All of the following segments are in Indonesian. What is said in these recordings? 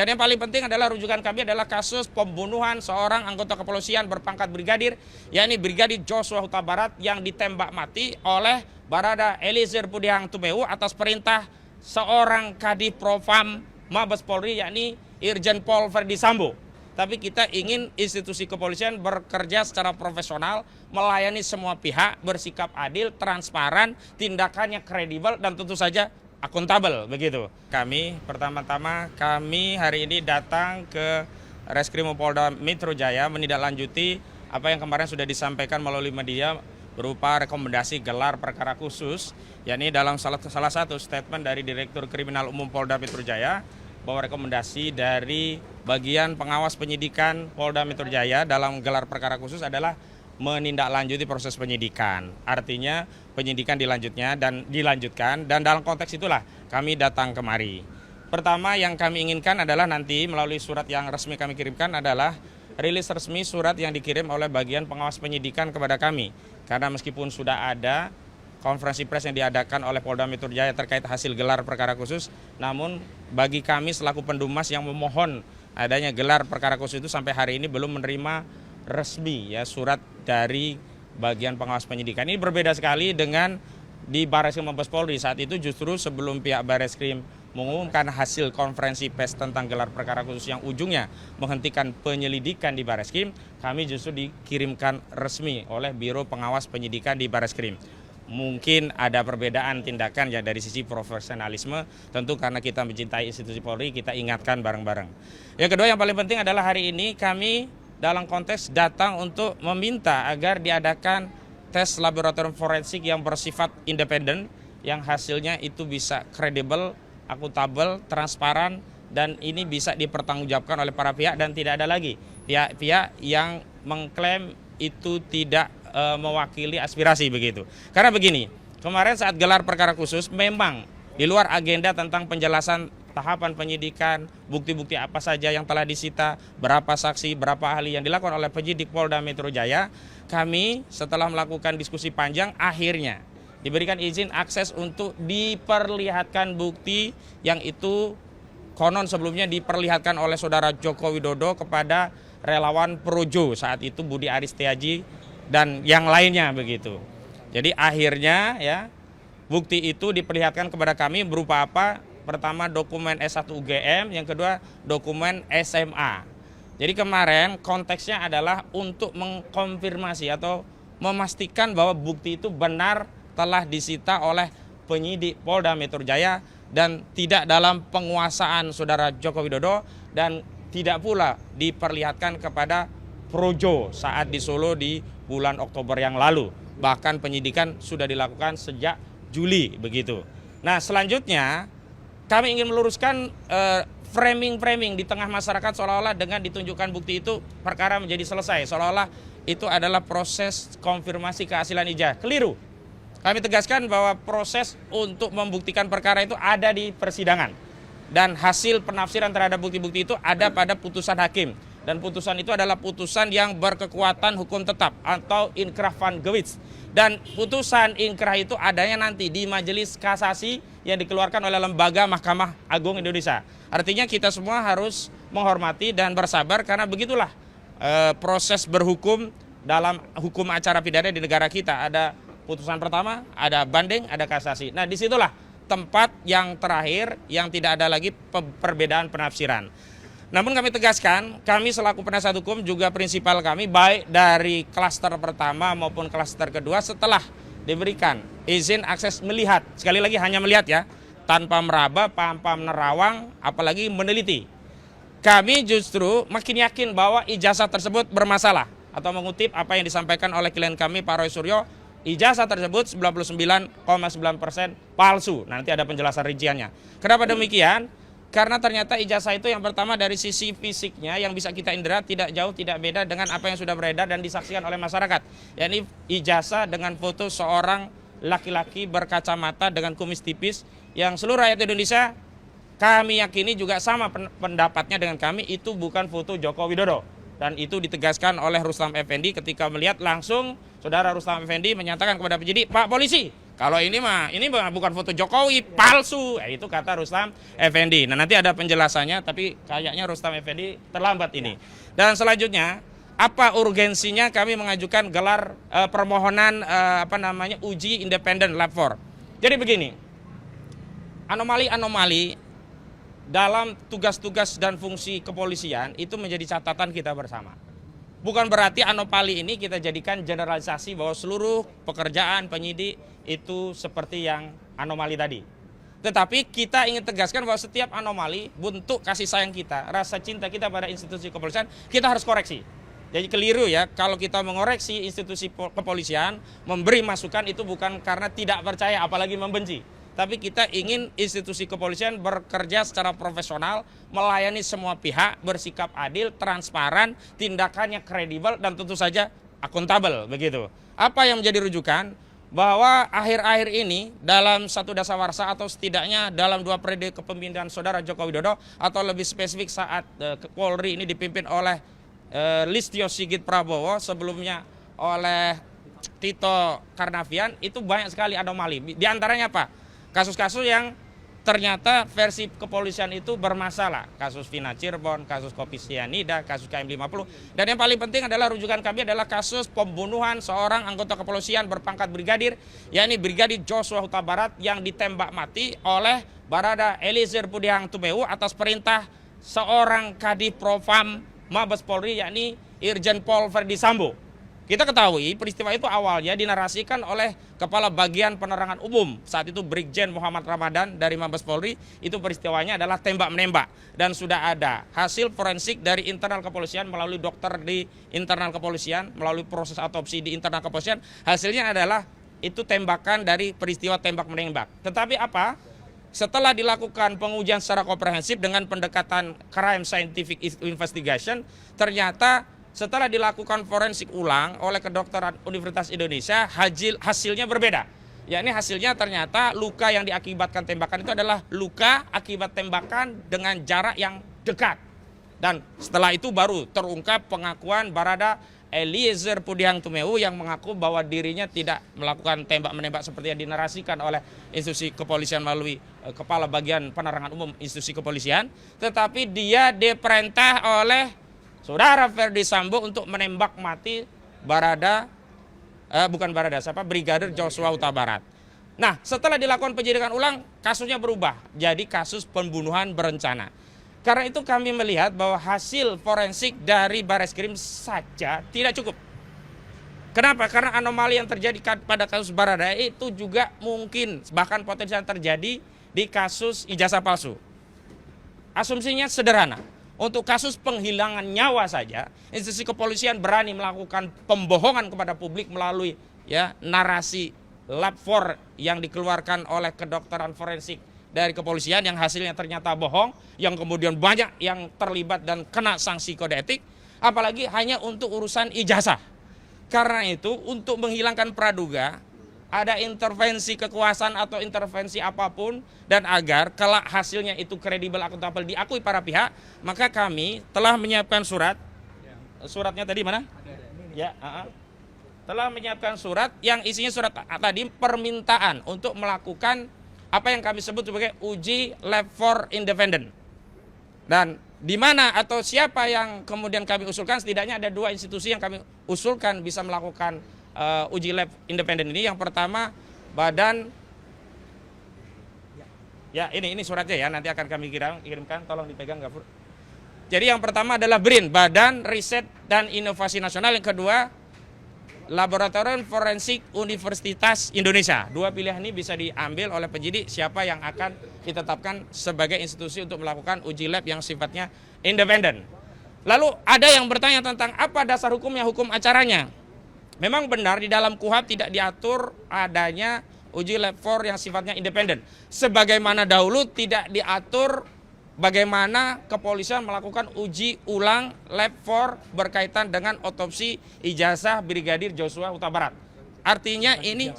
Dan yang paling penting adalah rujukan kami adalah kasus pembunuhan seorang anggota kepolisian berpangkat brigadir, yakni Brigadir Joshua Huta Barat yang ditembak mati oleh Barada Eliezer Budiang Tumeu atas perintah seorang Kadif Propam Mabes Polri, yakni Irjen Pol Verdi Sambo. Tapi kita ingin institusi kepolisian bekerja secara profesional, melayani semua pihak, bersikap adil, transparan, tindakannya kredibel, dan tentu saja akuntabel begitu. Kami pertama-tama hari ini datang ke Reskrim Polda Metro Jaya menindaklanjuti apa yang kemarin sudah disampaikan melalui media berupa rekomendasi gelar perkara khusus, yakni dalam salah satu statement dari Direktur Kriminal Umum Polda Metro Jaya bahwa rekomendasi dari bagian pengawas penyidikan Polda Metro Jaya dalam gelar perkara khusus adalah menindaklanjuti proses penyidikan. Artinya penyidikan dilanjutkan dan dalam konteks itulah kami datang kemari. Pertama yang kami inginkan adalah nanti melalui surat yang resmi kami kirimkan adalah rilis resmi surat yang dikirim oleh bagian pengawas penyidikan kepada kami. Karena meskipun sudah ada konferensi pers yang diadakan oleh Polda Metro Jaya terkait hasil gelar perkara khusus, namun bagi kami selaku pendumas yang memohon adanya gelar perkara khusus itu sampai hari ini belum menerima resmi ya surat dari bagian pengawas penyidikan. Ini berbeda sekali dengan di Barreskrim Mabes Polri. Saat itu justru sebelum pihak Barreskrim mengumumkan hasil konferensi pers tentang gelar perkara khusus yang ujungnya menghentikan penyelidikan di Barreskrim, kami justru dikirimkan resmi oleh Biro Pengawas Penyidikan di Barreskrim. Mungkin ada perbedaan tindakan ya dari sisi profesionalisme, tentu karena kita mencintai institusi Polri, kita ingatkan bareng-bareng. Yang kedua yang paling penting adalah hari ini kami dalam konteks datang untuk meminta agar diadakan tes laboratorium forensik yang bersifat independen, yang hasilnya itu bisa kredibel, akuntabel, transparan, dan ini bisa dipertanggungjawabkan oleh para pihak dan tidak ada lagi pihak-pihak yang mengklaim itu tidak mewakili aspirasi begitu. Karena begini, kemarin saat gelar perkara khusus memang di luar agenda tentang penjelasan tahapan penyidikan, bukti-bukti apa saja yang telah disita, berapa saksi, berapa ahli yang dilakukan oleh penyidik Polda Metro Jaya, kami setelah melakukan diskusi panjang akhirnya diberikan izin akses untuk diperlihatkan bukti yang itu konon sebelumnya diperlihatkan oleh saudara Joko Widodo kepada relawan Projo saat itu Budi Aris Setiaji dan yang lainnya begitu. Jadi akhirnya ya bukti itu diperlihatkan kepada kami berupa apa? Pertama dokumen S1 UGM, yang kedua dokumen SMA. Jadi kemarin konteksnya adalah untuk mengkonfirmasi atau memastikan bahwa bukti itu benar telah disita oleh penyidik Polda Metro Jaya dan tidak dalam penguasaan saudara Joko Widodo dan tidak pula diperlihatkan kepada Projo saat di Solo di bulan Oktober yang lalu. Bahkan penyidikan sudah dilakukan sejak Juli begitu. Nah selanjutnya kami ingin meluruskan framing di tengah masyarakat seolah-olah dengan ditunjukkan bukti itu perkara menjadi selesai. Seolah-olah itu adalah proses konfirmasi keasilan ijazah. Keliru. Kami tegaskan bahwa proses untuk membuktikan perkara itu ada di persidangan. Dan hasil penafsiran terhadap bukti-bukti itu ada pada putusan hakim. Dan putusan itu adalah putusan yang berkekuatan hukum tetap atau inkrah van gewis. Dan putusan inkrah itu adanya nanti di majelis kasasi yang dikeluarkan oleh lembaga Mahkamah Agung Indonesia. Artinya kita semua harus menghormati dan bersabar karena begitulah proses berhukum dalam hukum acara pidana di negara kita. Ada putusan pertama, ada banding, ada kasasi. Nah disitulah tempat yang terakhir yang tidak ada lagi perbedaan penafsiran. Namun kami tegaskan, kami selaku penasihat hukum juga prinsipal kami baik dari klaster pertama maupun klaster kedua setelah diberikan izin akses melihat, sekali lagi hanya melihat ya, tanpa meraba, tanpa menerawang, apalagi meneliti. Kami justru makin yakin bahwa ijazah tersebut bermasalah atau mengutip apa yang disampaikan oleh klien kami Pak Roy Suryo, ijazah tersebut 99,9% palsu. Nanti ada penjelasan rinciannya. Kenapa demikian? Karena ternyata ijazah itu yang pertama dari sisi fisiknya yang bisa kita indera tidak jauh tidak beda dengan apa yang sudah beredar dan disaksikan oleh masyarakat. Yakni ijazah dengan foto seorang laki-laki berkacamata dengan kumis tipis yang seluruh rakyat Indonesia kami yakini juga sama pendapatnya dengan kami, itu bukan foto Joko Widodo. Dan itu ditegaskan oleh Rustam Effendi ketika melihat langsung saudara Rustam Effendi menyatakan kepada penyidik, Pak Polisi, Kalau ini mah bukan foto Jokowi, palsu. Itu kata Rustam Effendi. Nah, nanti ada penjelasannya, tapi kayaknya Rustam Effendi terlambat ini. Dan selanjutnya, apa urgensinya kami mengajukan gelar permohonan uji independen lab 4. Jadi begini, anomali-anomali dalam tugas-tugas dan fungsi kepolisian itu menjadi catatan kita bersama. Bukan berarti anomali ini kita jadikan generalisasi bahwa seluruh pekerjaan penyidik itu seperti yang anomali tadi. Tetapi kita ingin tegaskan bahwa setiap anomali, bentuk kasih sayang kita, rasa cinta kita pada institusi kepolisian, kita harus koreksi. Jadi keliru ya, kalau kita mengoreksi institusi kepolisian, memberi masukan itu bukan karena tidak percaya, apalagi membenci. Tapi kita ingin institusi kepolisian bekerja secara profesional, melayani semua pihak, bersikap adil, transparan, tindakannya kredibel, dan tentu saja akuntabel, begitu. Apa yang menjadi rujukan? Bahwa akhir-akhir ini dalam satu dasawarsa atau setidaknya dalam 2 periode kepemimpinan Saudara Joko Widodo, atau lebih spesifik saat Polri ini dipimpin oleh Listio Sigit Prabowo, sebelumnya oleh Tito Karnavian, itu banyak sekali anomali. Di antaranya apa? Kasus-kasus yang ternyata versi kepolisian itu bermasalah. Kasus Vina Cirebon, kasus kopi sianida, kasus KM50. Dan yang paling penting adalah rujukan kami adalah kasus pembunuhan seorang anggota kepolisian berpangkat brigadir, yakni Brigadir Joshua Huta Barat yang ditembak mati oleh Barada Eliezer Pudihang Tumeu atas perintah seorang Kadif Propam Mabes Polri, yakni Irjen Pol Verdi Sambo. Kita ketahui peristiwa itu awalnya dinarasikan oleh Kepala Bagian Penerangan Umum, saat itu Brigjen Muhammad Ramadan dari Mabes Polri. Itu peristiwanya adalah tembak-menembak, dan sudah ada hasil forensik dari internal kepolisian melalui dokter di internal kepolisian, melalui proses autopsi di internal kepolisian. Hasilnya adalah itu tembakan dari peristiwa tembak-menembak. Tetapi apa? Setelah dilakukan pengujian secara komprehensif dengan pendekatan crime scientific investigation, ternyata setelah dilakukan forensik ulang oleh kedokteran Universitas Indonesia, hasilnya berbeda. Yakni hasilnya ternyata luka yang diakibatkan tembakan itu adalah luka akibat tembakan dengan jarak yang dekat. Dan setelah itu baru terungkap pengakuan Barada Eliezer Pudihang Tumeu yang mengaku bahwa dirinya tidak melakukan tembak-menembak seperti yang dinarasikan oleh institusi kepolisian melalui Kepala Bagian Penerangan Umum institusi kepolisian, tetapi dia diperintah oleh Saudara Verdi Sambo untuk menembak mati Brigadir Joshua Huta Barat. Nah, setelah dilakukan penyidikan ulang, kasusnya berubah jadi kasus pembunuhan berencana. Karena itu kami melihat bahwa hasil forensik dari Bareskrim saja tidak cukup. Kenapa? Karena anomali yang terjadi pada kasus Barada itu juga mungkin bahkan potensial terjadi di kasus ijazah palsu. Asumsinya sederhana. Untuk kasus penghilangan nyawa saja, institusi kepolisian berani melakukan pembohongan kepada publik melalui narasi lab 4 yang dikeluarkan oleh kedokteran forensik dari kepolisian yang hasilnya ternyata bohong, yang kemudian banyak yang terlibat dan kena sanksi kode etik, apalagi hanya untuk urusan ijazah. Karena itu untuk menghilangkan praduga, ada intervensi kekuasaan atau intervensi apapun, dan agar kelak hasilnya itu kredibel, akuntabel, diakui para pihak, maka kami telah menyiapkan suratnya tadi mana? Telah menyiapkan surat yang isinya surat tadi permintaan untuk melakukan apa yang kami sebut sebagai uji lab 4 independen. Dan di mana atau siapa yang kemudian kami usulkan, setidaknya ada 2 institusi yang kami usulkan bisa melakukan uji lab independen ini. Yang pertama badan, ini suratnya ya, nanti akan kami kirimkan, tolong dipegang Gafur. Jadi yang pertama adalah BRIN, Badan Riset dan Inovasi Nasional. Yang kedua Laboratorium Forensik Universitas Indonesia. 2 pilihan ini bisa diambil oleh penyidik siapa yang akan ditetapkan sebagai institusi untuk melakukan uji lab yang sifatnya independen. Lalu ada yang bertanya tentang apa dasar hukumnya, hukum acaranya. Memang benar di dalam KUHP tidak diatur adanya uji lab 4 yang sifatnya independen. Sebagaimana dahulu tidak diatur bagaimana kepolisian melakukan uji ulang lab 4 berkaitan dengan otopsi ijazah Brigadir Joshua Huta Barat. Artinya ini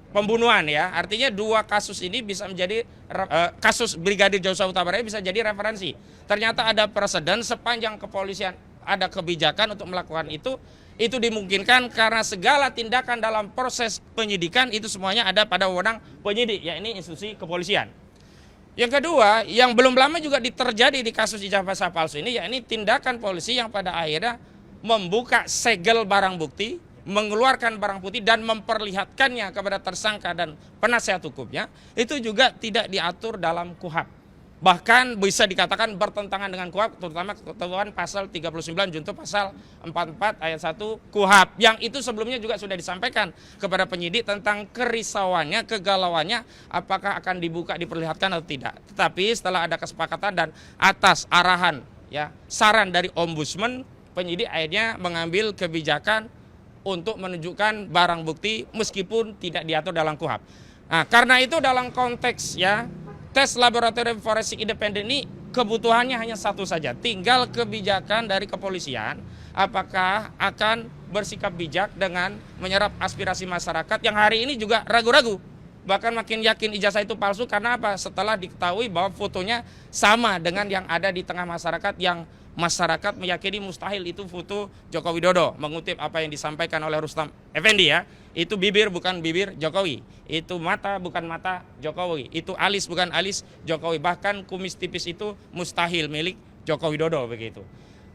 pembunuhan ya. Artinya 2 kasus ini bisa menjadi kasus Brigadir Joshua Huta Barat bisa jadi referensi. Ternyata ada preseden sepanjang kepolisian ada kebijakan untuk melakukan itu, Itu dimungkinkan karena segala tindakan dalam proses penyidikan itu semuanya ada pada wewenang penyidik, yakni institusi kepolisian. Yang kedua, yang belum lama juga terjadi di kasus ijazah palsu ini, yakni tindakan polisi yang pada akhirnya membuka segel barang bukti, mengeluarkan barang bukti dan memperlihatkannya kepada tersangka dan penasihat hukumnya, itu juga tidak diatur dalam KUHP. Bahkan bisa dikatakan bertentangan dengan KUHP, terutama ketentuan pasal 39 junto pasal 44 ayat 1 KUHP, yang itu sebelumnya juga sudah disampaikan kepada penyidik tentang kerisauannya, kegalauannya, apakah akan dibuka, diperlihatkan atau tidak. Tetapi setelah ada kesepakatan dan atas arahan saran dari ombudsman, penyidik akhirnya mengambil kebijakan untuk menunjukkan barang bukti meskipun tidak diatur dalam KUHP. Nah, karena itu dalam konteks tes laboratorium forensik independen ini kebutuhannya hanya satu saja, tinggal kebijakan dari kepolisian apakah akan bersikap bijak dengan menyerap aspirasi masyarakat yang hari ini juga ragu-ragu, bahkan makin yakin ijazah itu palsu karena apa? Setelah diketahui bahwa fotonya sama dengan yang ada di tengah masyarakat, yang masyarakat meyakini mustahil itu foto Joko Widodo, mengutip apa yang disampaikan oleh Rustam Effendi itu bibir bukan bibir Jokowi, itu mata bukan mata Jokowi, itu alis bukan alis Jokowi, bahkan kumis tipis itu mustahil milik Joko Widodo begitu.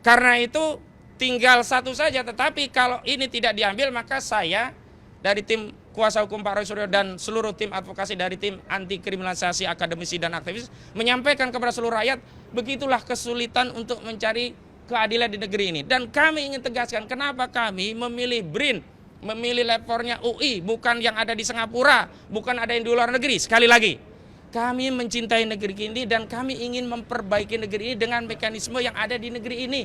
Karena itu tinggal satu saja, tetapi kalau ini tidak diambil maka saya dari tim kuasa hukum Pak Roy Suryo dan seluruh tim advokasi dari tim anti kriminalisasi akademisi dan aktivis menyampaikan kepada seluruh rakyat, begitulah kesulitan untuk mencari keadilan di negeri ini. Dan kami ingin tegaskan kenapa kami memilih BRIN, memilih lepornya UI, bukan yang ada di Singapura, bukan ada yang di luar negeri. Sekali lagi, kami mencintai negeri ini dan kami ingin memperbaiki negeri ini dengan mekanisme yang ada di negeri ini.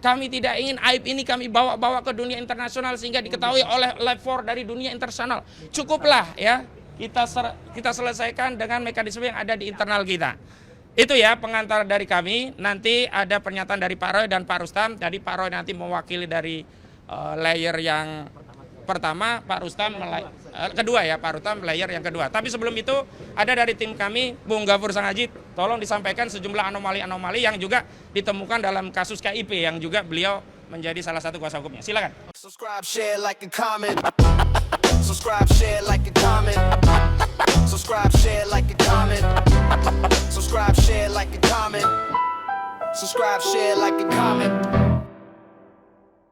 Kami tidak ingin aib ini kami bawa-bawa ke dunia internasional sehingga diketahui oleh lapor dari dunia internasional. Cukuplah kita selesaikan dengan mekanisme yang ada di internal kita. Itu pengantar dari kami. Nanti ada pernyataan dari Pak Roy dan Pak Rustam. Jadi Pak Roy nanti mewakili dari layer yang pertama, Pak Rustam kedua Pak Rustam layer yang kedua. Tapi sebelum itu ada dari tim kami, Bung Gafur Sangajid, tolong disampaikan sejumlah anomali-anomali yang juga ditemukan dalam kasus KIP yang juga beliau menjadi salah satu kuasa hukumnya. Silakan. Subscribe, share, like, and comment. Subscribe, share, like, and comment. Subscribe, share, like, and comment. Subscribe, share, like, and comment. Subscribe, share, like, and comment.